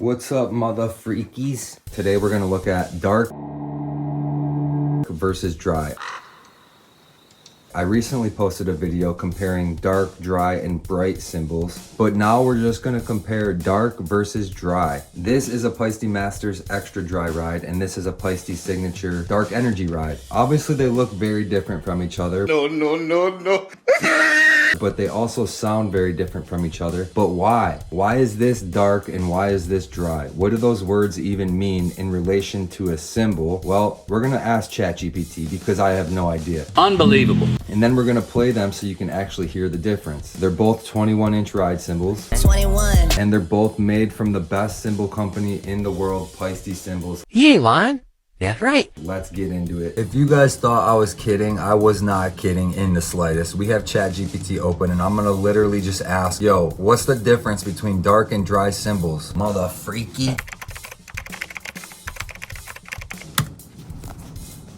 What's up, mother freakies? Today we're gonna look at dark versus dry. I recently posted a video comparing dark, dry, and bright cymbals, but now we're just gonna compare dark versus dry. This is a Paiste Masters Extra Dry ride, and this is a Paiste Signature Dark Energy ride. Obviously they look very different from each other. No. But they also sound very different from each other. But why? Why is this dark and why is this dry? What do those words even mean in relation to a cymbal? Well, we're gonna ask ChatGPT because I have no idea. Unbelievable. And then we're gonna play them so you can actually hear the difference. They're both 21-inch ride cymbals. 21. And they're both made from the best cymbal company in the world, Paiste Cymbals. You ain't lying. That's right. Let's get into it. If you guys thought I was kidding, I was not kidding in the slightest. We have ChatGPT open and I'm gonna literally just ask, yo, what's the difference between dark and dry cymbals? Mother freaky.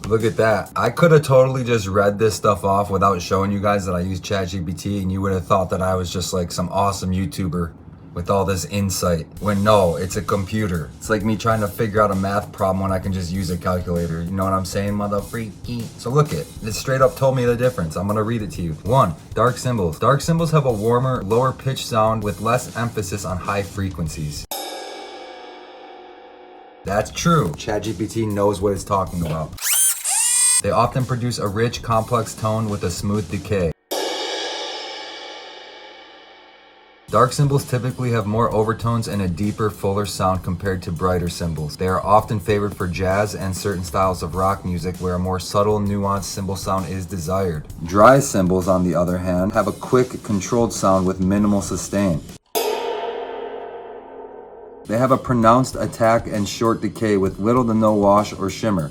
Look at that. I could have totally just read this stuff off without showing you guys that I use ChatGPT, and you would have thought that I was just like some awesome YouTuber with all this insight. When no, it's a computer. It's like me trying to figure out a math problem when I can just use a calculator. You know what I'm saying, mother freaky? So look it straight up told me the difference. I'm gonna read it to you. 1, dark cymbals. Dark cymbals have a warmer, lower pitch sound with less emphasis on high frequencies. That's true. ChatGPT knows what it's talking about. They often produce a rich, complex tone with a smooth decay. Dark cymbals typically have more overtones and a deeper, fuller sound compared to brighter cymbals. They are often favored for jazz and certain styles of rock music where a more subtle, nuanced cymbal sound is desired. Dry cymbals, on the other hand, have a quick, controlled sound with minimal sustain. They have a pronounced attack and short decay with little to no wash or shimmer.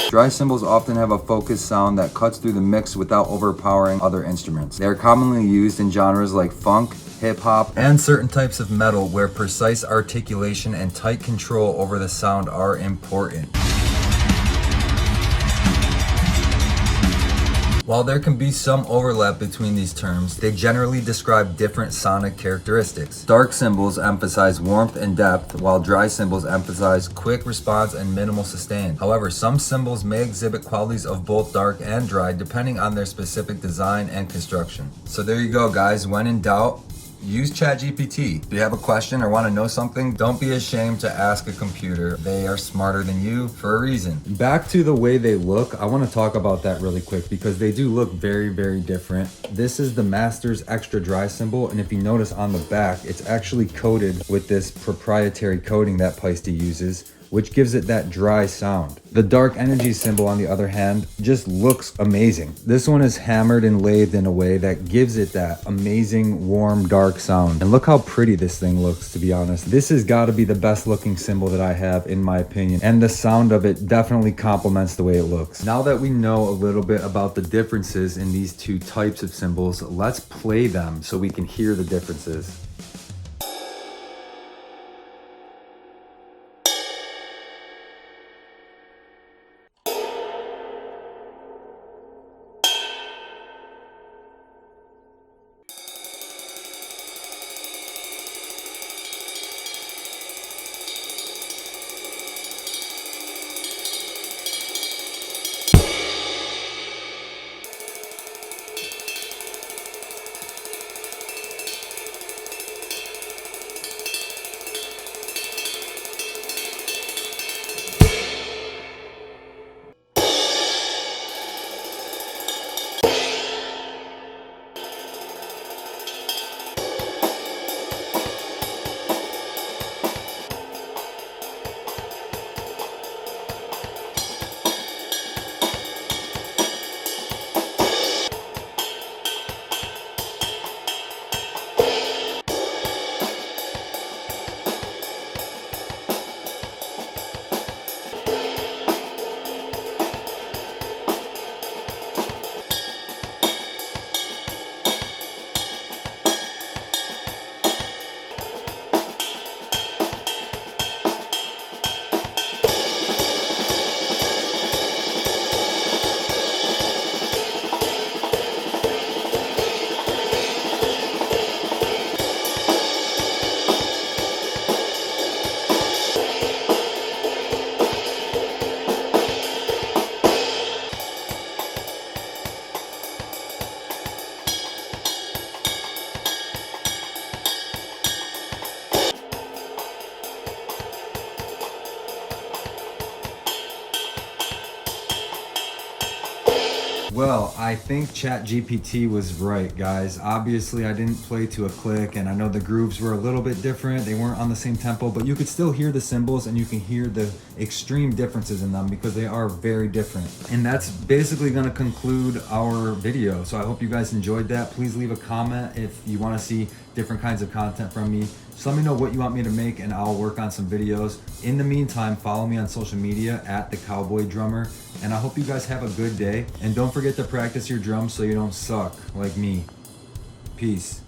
Dry cymbals often have a focused sound that cuts through the mix without overpowering other instruments. They are commonly used in genres like funk, hip-hop, and certain types of metal where precise articulation and tight control over the sound are important. While there can be some overlap between these terms, they generally describe different sonic characteristics. Dark cymbals emphasize warmth and depth, while dry cymbals emphasize quick response and minimal sustain. However, some cymbals may exhibit qualities of both dark and dry depending on their specific design and construction. So there you go, guys. When in doubt, use ChatGPT. If you have a question or want to know something, don't be ashamed to ask a computer. They are smarter than you for a reason. Back to the way they look, I want to talk about that really quick because they do look very, very different. This is the Masters Extra Dry cymbal, and if you notice on the back, it's actually coated with this proprietary coating that Paiste uses, which gives it that dry sound. The Dark Energy cymbal, on the other hand, just looks amazing. This one is hammered and lathed in a way that gives it that amazing, warm, dark sound. And look how pretty this thing looks, to be honest. This has got to be the best looking cymbal that I have, in my opinion. And the sound of it definitely complements the way it looks. Now that we know a little bit about the differences in these two types of cymbals, let's play them so we can hear the differences. Well, I think ChatGPT was right, guys. Obviously, I didn't play to a click, and I know the grooves were a little bit different. They weren't on the same tempo, but you could still hear the cymbals and you can hear the extreme differences in them because they are very different. And that's basically going to conclude our video. So I hope you guys enjoyed that. Please leave a comment if you want to see different kinds of content from me. Just let me know what you want me to make and I'll work on some videos. In the meantime, follow me on social media at the Cowboy Drummer. And I hope you guys have a good day. And don't forget to practice your drums so you don't suck like me. Peace.